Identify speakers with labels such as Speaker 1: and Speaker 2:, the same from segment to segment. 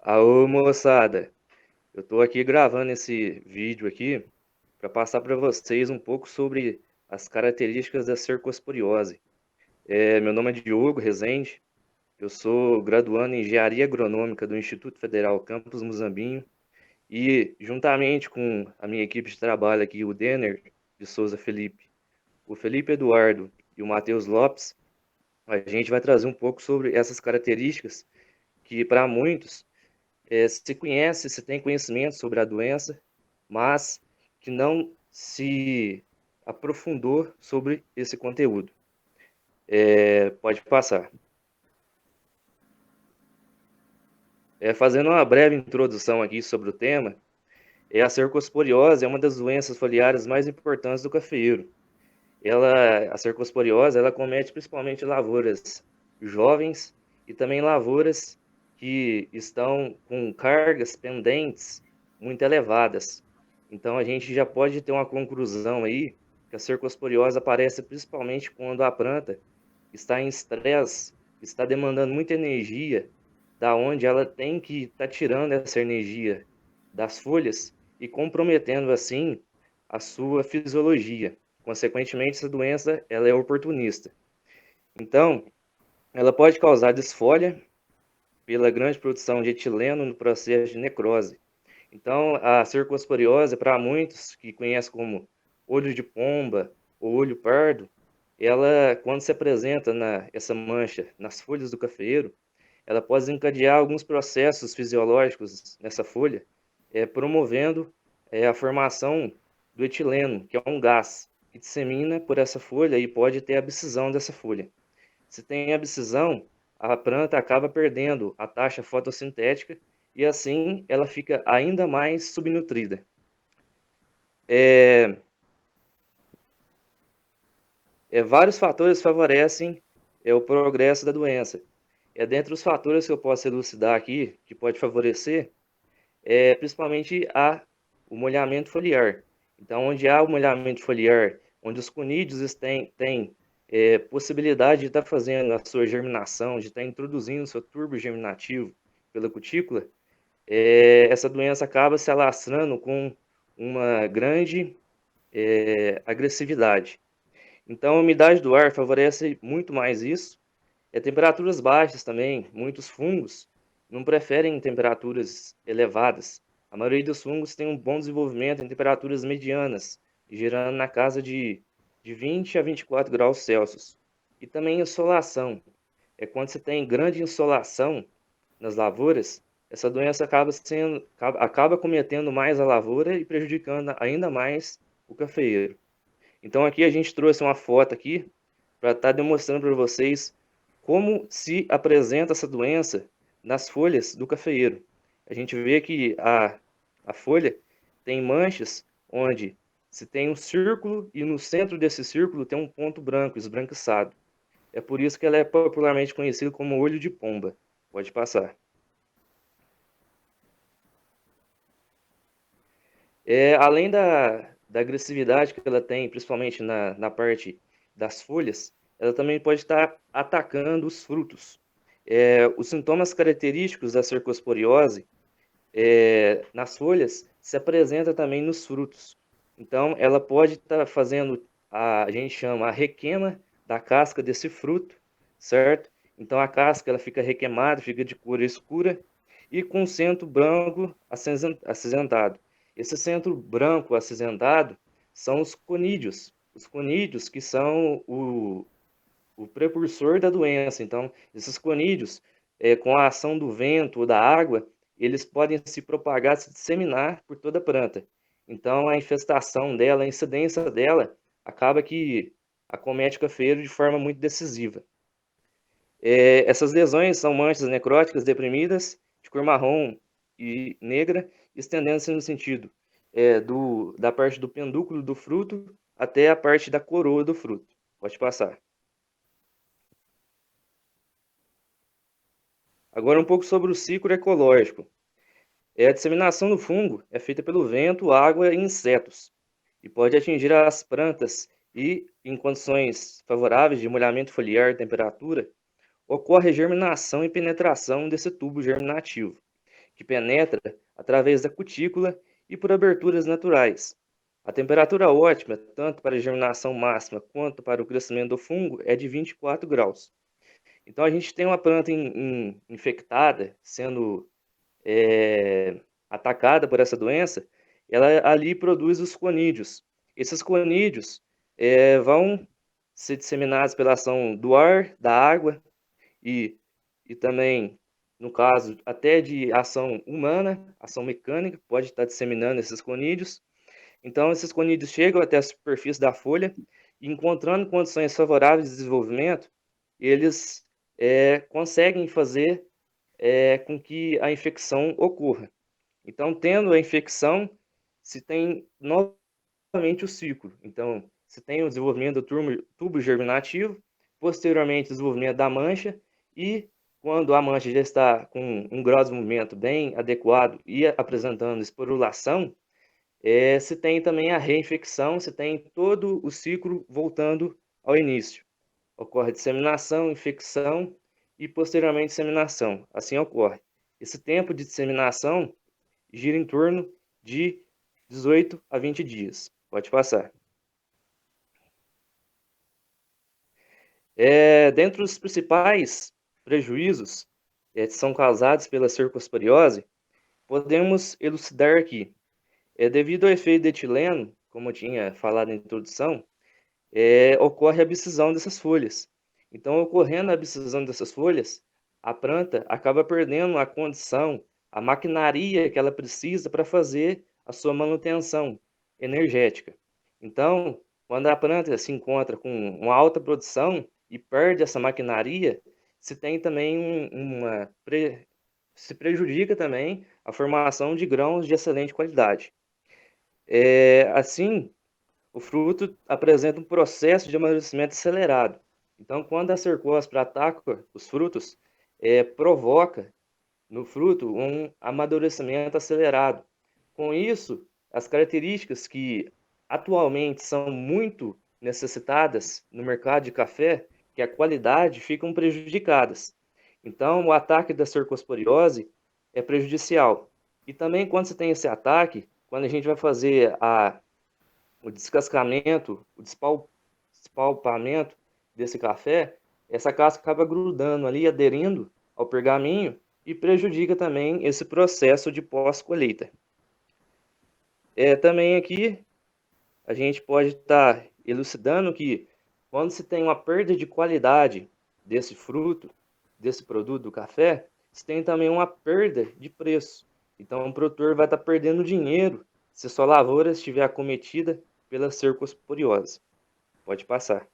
Speaker 1: Aô, moçada, eu tô aqui gravando esse vídeo aqui para passar para vocês um pouco sobre as características da cercosporiose. Meu nome é Diogo Rezende, eu sou graduando em Engenharia Agronômica do Instituto Federal Campus Muzambinho e, juntamente com a minha equipe de trabalho aqui, o Denner de Souza Felipe, o Felipe Eduardo e o Matheus Lopes, a gente vai trazer um pouco sobre essas características que, para muitos, se conhece, se tem conhecimento sobre a doença, mas que não se aprofundou sobre esse conteúdo. Pode passar. Fazendo uma breve introdução aqui sobre o tema, a cercosporiose é uma das doenças foliares mais importantes do cafeeiro. A cercosporiose, ela comete principalmente lavouras jovens e também lavouras que estão com cargas pendentes muito elevadas. Então a gente já pode ter uma conclusão aí que a cercosporiose aparece principalmente quando a planta está em estresse, está demandando muita energia, da onde ela tem que estar tirando essa energia das folhas e comprometendo assim a sua fisiologia. Consequentemente, essa doença ela é oportunista. Então, ela pode causar desfolha pela grande produção de etileno no processo de necrose. Então, a cercosporiose, para muitos que conhecem como olho de pomba ou olho pardo, ela, quando se apresenta essa mancha nas folhas do cafeeiro, ela pode desencadear alguns processos fisiológicos nessa folha, promovendo a formação do etileno, que é um gás que dissemina por essa folha e pode ter abscisão dessa folha. Se tem abscisão, a planta acaba perdendo a taxa fotossintética e assim ela fica ainda mais subnutrida. É, Vários fatores favorecem o progresso da doença. Dentre os fatores que eu posso elucidar aqui, que pode favorecer, principalmente o molhamento foliar. Então, onde há o molhamento foliar, onde os conídeos têm possibilidade de estar fazendo a sua germinação, de estar introduzindo o seu turbo germinativo pela cutícula, essa doença acaba se alastrando com uma grande agressividade. Então, a umidade do ar favorece muito mais isso. Temperaturas baixas também, muitos fungos não preferem temperaturas elevadas. A maioria dos fungos tem um bom desenvolvimento em temperaturas medianas, girando na casa de 20 a 24 graus Celsius. E também insolação. Quando você tem grande insolação nas lavouras, essa doença acaba cometendo mais a lavoura e prejudicando ainda mais o cafeeiro. Então aqui a gente trouxe uma foto aqui para estar demonstrando para vocês como se apresenta essa doença nas folhas do cafeeiro. A gente vê que a folha tem manchas onde se tem um círculo e no centro desse círculo tem um ponto branco, esbranquiçado. É por isso que ela é popularmente conhecida como olho de pomba. Pode passar. Além da agressividade que ela tem, principalmente na parte das folhas, ela também pode estar atacando os frutos. Os sintomas característicos da cercosporiose nas folhas se apresenta também nos frutos. Então, ela pode estar fazendo, a gente chama a requema da casca desse fruto, certo? Então, a casca ela fica requeimada, fica de cor escura e com centro branco acinzentado. Esse centro branco acinzentado são os conídeos que são o precursor da doença. Então, esses conídeos, com a ação do vento ou da água, eles podem se propagar, se disseminar por toda a planta. Então, a infestação dela, a incidência dela, acaba que acomete o cafeiro de forma muito decisiva. Essas lesões são manchas necróticas deprimidas, de cor marrom e negra, estendendo-se no sentido da parte do pendúculo do fruto até a parte da coroa do fruto. Pode passar. Agora um pouco sobre o ciclo ecológico. A disseminação do fungo é feita pelo vento, água e insetos, e pode atingir as plantas e, em condições favoráveis de molhamento foliar e temperatura, ocorre a germinação e penetração desse tubo germinativo. que penetra através da cutícula e por aberturas naturais. A temperatura ótima, tanto para a germinação máxima quanto para o crescimento do fungo, é de 24 graus. Então, a gente tem uma planta infectada, sendo atacada por essa doença, ela ali produz os conídeos. Esses conídeos vão ser disseminados pela ação do ar, da água e, e também, no caso, até de ação humana, ação mecânica, pode estar disseminando esses conídeos. Então, esses conídeos chegam até a superfície da folha e, encontrando condições favoráveis de desenvolvimento, eles conseguem fazer com que a infecção ocorra. Então, tendo a infecção, se tem novamente o ciclo. Então, se tem o desenvolvimento do tubo germinativo, posteriormente o desenvolvimento da mancha e quando a mancha já está com um grau de desenvolvimento bem adequado e apresentando esporulação, se tem também a reinfecção, se tem todo o ciclo voltando ao início. Ocorre disseminação, infecção e posteriormente disseminação. Assim ocorre. Esse tempo de disseminação gira em torno de 18 a 20 dias. Pode passar. Dentre os principais prejuízos que são causados pela cercosporiose, podemos elucidar aqui. Devido ao efeito de etileno, como eu tinha falado na introdução, ocorre a abscisão dessas folhas. Então, ocorrendo a abscisão dessas folhas, a planta acaba perdendo a condição, a maquinaria que ela precisa para fazer a sua manutenção energética. Então, quando a planta se encontra com uma alta produção e perde essa maquinaria, se tem também se prejudica também a formação de grãos de excelente qualidade. Assim, o fruto apresenta um processo de amadurecimento acelerado. Então, quando a cercose ataca os frutos, provoca no fruto um amadurecimento acelerado. Com isso, as características que atualmente são muito necessitadas no mercado de café, que é a qualidade, ficam prejudicadas. Então, o ataque da cercosporiose é prejudicial. E também quando você tem esse ataque, quando a gente vai fazer o descascamento, o despalpamento desse café, essa casca acaba grudando ali, aderindo ao pergaminho e prejudica também esse processo de pós-colheita. Também aqui a gente pode estar elucidando que quando se tem uma perda de qualidade desse fruto, desse produto do café, se tem também uma perda de preço. Então o produtor vai estar perdendo dinheiro se sua lavoura estiver acometida pela cercosporiose. Pode passar.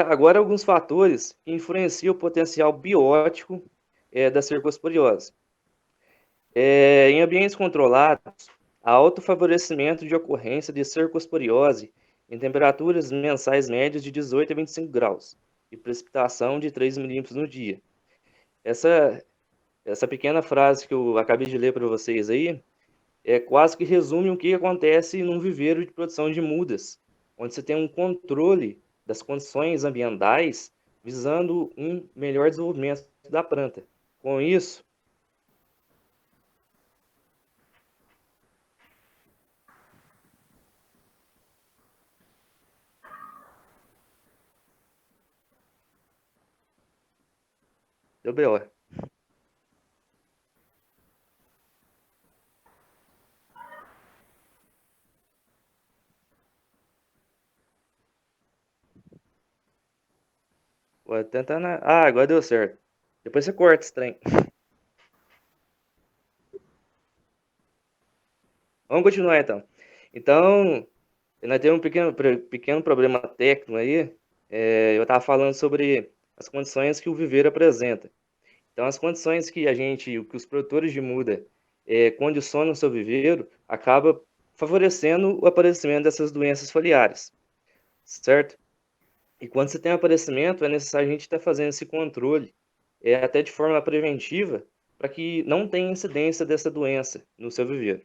Speaker 1: Agora alguns fatores que influenciam o potencial biótico da cercosporiose. Em ambientes controlados, há alto favorecimento de ocorrência de cercosporiose em temperaturas mensais médias de 18 a 25 graus e precipitação de 3 milímetros no dia. Essa, essa pequena frase que eu acabei de ler para vocês aí quase que resume o que acontece num viveiro de produção de mudas, onde você tem um controle das condições ambientais visando um melhor desenvolvimento da planta. Com isso, deu BO. Vou tentar na... Ah, agora deu certo. Depois você corta esse trem. Vamos continuar então. Então, nós temos um pequeno problema técnico aí. Eu estava falando sobre as condições que o viveiro apresenta. Então, as condições que os produtores de muda condicionam o seu viveiro, acaba favorecendo o aparecimento dessas doenças foliares, certo? E quando você tem aparecimento, é necessário a gente estar fazendo esse controle, até de forma preventiva, para que não tenha incidência dessa doença no seu viveiro.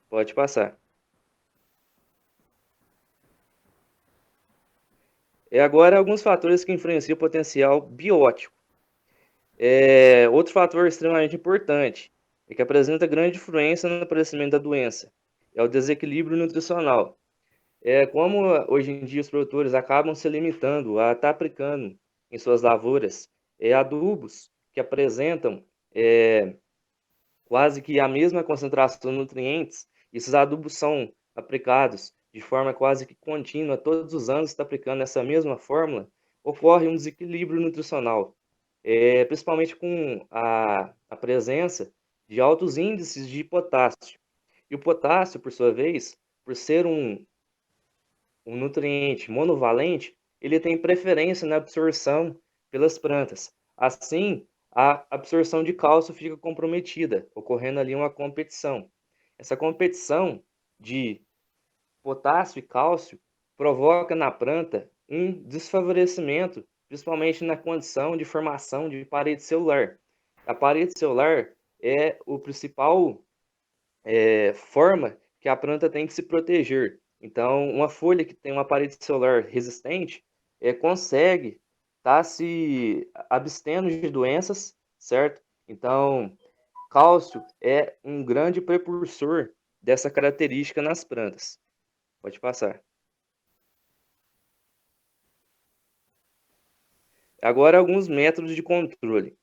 Speaker 1: Pode passar. Agora, alguns fatores que influenciam o potencial biótico. Outro fator extremamente importante é que apresenta grande influência no aparecimento da doença. É o desequilíbrio nutricional. Como hoje em dia os produtores acabam se limitando a estar aplicando em suas lavouras adubos que apresentam quase que a mesma concentração de nutrientes, esses adubos são aplicados de forma quase que contínua, todos os anos está aplicando essa mesma fórmula, ocorre um desequilíbrio nutricional, principalmente com a presença de altos índices de potássio. E o potássio, por sua vez, por ser um nutriente monovalente, ele tem preferência na absorção pelas plantas. Assim, a absorção de cálcio fica comprometida, ocorrendo ali uma competição. Essa competição de potássio e cálcio provoca na planta um desfavorecimento, principalmente na condição de formação de parede celular. A parede celular é o principal forma que a planta tem que se proteger. Então, uma folha que tem uma parede celular resistente consegue estar se abstendo de doenças, certo? Então, cálcio é um grande precursor dessa característica nas plantas. Pode passar. Agora, alguns métodos de controle.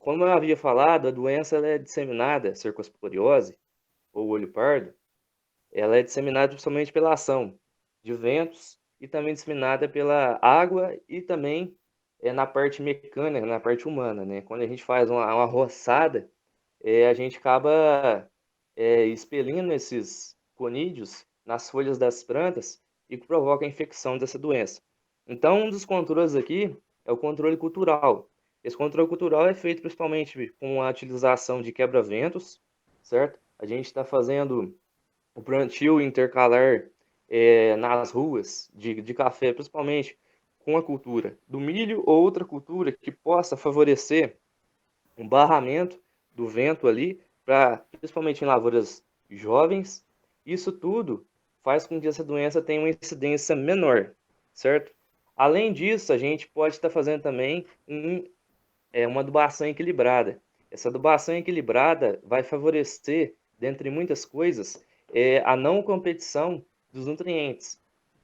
Speaker 1: Como eu havia falado, a doença ela é disseminada, cercosporiose, ou olho pardo, ela é disseminada principalmente pela ação de ventos e também disseminada pela água e também na parte mecânica, na parte humana, né? Quando a gente faz uma roçada, a gente acaba expelindo esses conídeos nas folhas das plantas e que provoca a infecção dessa doença. Então, um dos controles aqui é o controle cultural. Esse controle cultural é feito principalmente com a utilização de quebra-ventos, certo? A gente está fazendo o plantio intercalar nas ruas de café, principalmente com a cultura do milho ou outra cultura que possa favorecer um barramento do vento ali, principalmente em lavouras jovens. Isso tudo faz com que essa doença tenha uma incidência menor, certo? Além disso, a gente pode estar fazendo também uma adubação equilibrada. Essa adubação equilibrada vai favorecer, dentre muitas coisas, a não competição dos nutrientes,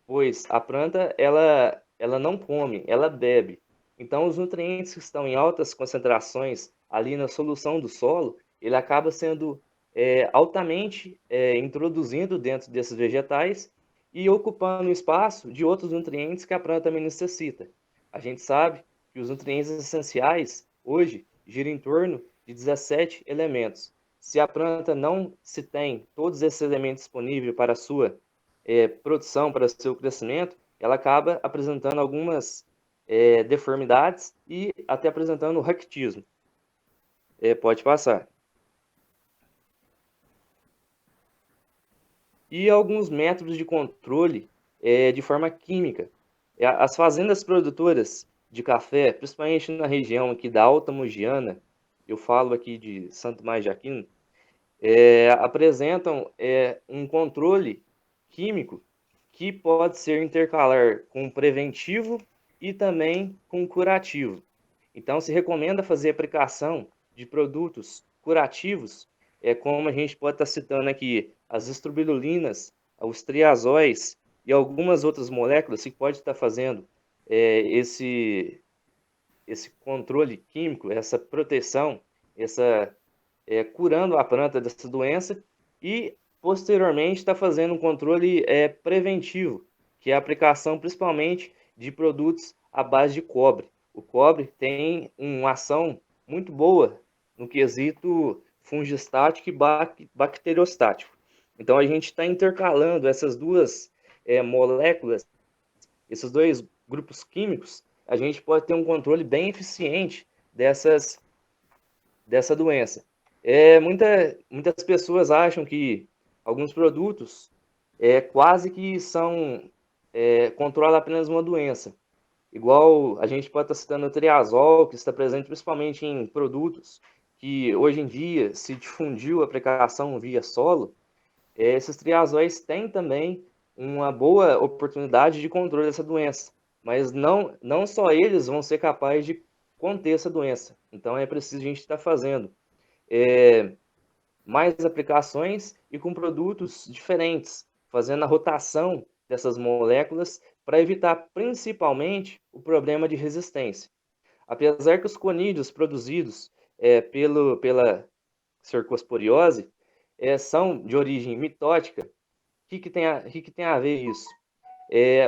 Speaker 1: pois a planta ela não come, ela bebe. Então, os nutrientes que estão em altas concentrações ali na solução do solo, ele acaba sendo altamente introduzido dentro desses vegetais e ocupando o espaço de outros nutrientes que a planta também necessita. A gente sabe que os nutrientes essenciais hoje giram em torno de 17 elementos. Se a planta não se tem todos esses elementos disponíveis para a sua produção, para seu crescimento, ela acaba apresentando algumas deformidades e até apresentando raquitismo. Pode passar. E alguns métodos de controle de forma química. As fazendas produtoras de café, principalmente na região aqui da Alta Mogiana, eu falo aqui de Santo Tomás de Aquino, apresentam um controle químico que pode ser intercalar com preventivo e também com curativo. Então, se recomenda fazer aplicação de produtos curativos, como a gente pode estar citando aqui, as estrobilulinas, os triazóis e algumas outras moléculas que pode estar fazendo esse controle químico, essa proteção, essa curando a planta dessa doença e, posteriormente, está fazendo um controle preventivo, que é a aplicação principalmente de produtos à base de cobre. O cobre tem uma ação muito boa no quesito fungistático e bacteriostático. Então, a gente está intercalando essas duas moléculas, esses dois grupos químicos, a gente pode ter um controle bem eficiente dessa doença. Muitas pessoas acham que alguns produtos quase que são controlam apenas uma doença. Igual a gente pode estar citando o triazol, que está presente principalmente em produtos que hoje em dia se difundiu a aplicação via solo. Esses triazóis têm também uma boa oportunidade de controle dessa doença, mas não só eles vão ser capazes de conter essa doença. Então é preciso a gente estar fazendo mais aplicações e com produtos diferentes, fazendo a rotação dessas moléculas para evitar principalmente o problema de resistência. Apesar que os conídeos produzidos pela cercosporiose são de origem mitótica, que tem a ver isso?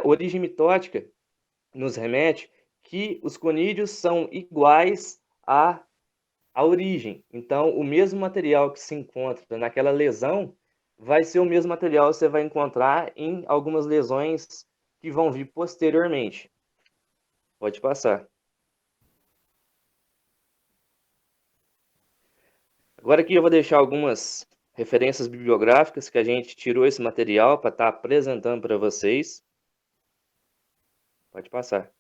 Speaker 1: Origem mitótica nos remete que os conídeos são iguais à origem. Então, o mesmo material que se encontra naquela lesão vai ser o mesmo material que você vai encontrar em algumas lesões que vão vir posteriormente. Pode passar. Agora aqui eu vou deixar algumas referências bibliográficas que a gente tirou esse material para estar apresentando para vocês. Pode passar.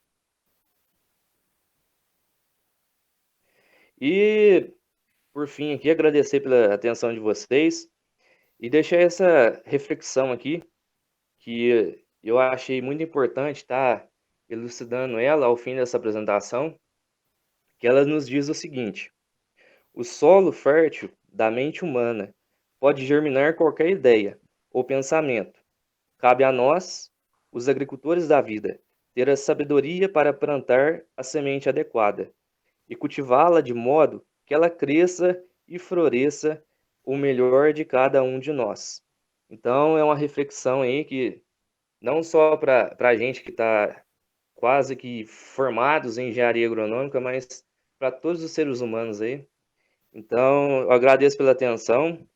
Speaker 1: E, por fim, aqui agradecer pela atenção de vocês e deixar essa reflexão aqui, que eu achei muito importante estar elucidando ela ao fim dessa apresentação, que ela nos diz o seguinte: o solo fértil da mente humana pode germinar qualquer ideia ou pensamento. Cabe a nós, os agricultores da vida, ter a sabedoria para plantar a semente adequada e cultivá-la de modo que ela cresça e floresça o melhor de cada um de nós. Então, é uma reflexão aí que não só para a gente que está quase que formados em engenharia agronômica, mas para todos os seres humanos aí. Então, eu agradeço pela atenção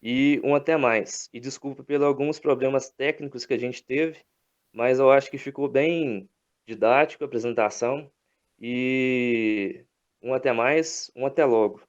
Speaker 1: e um até mais. E desculpa pelos alguns problemas técnicos que a gente teve, mas eu acho que ficou bem didático a apresentação. E um até mais, um até logo.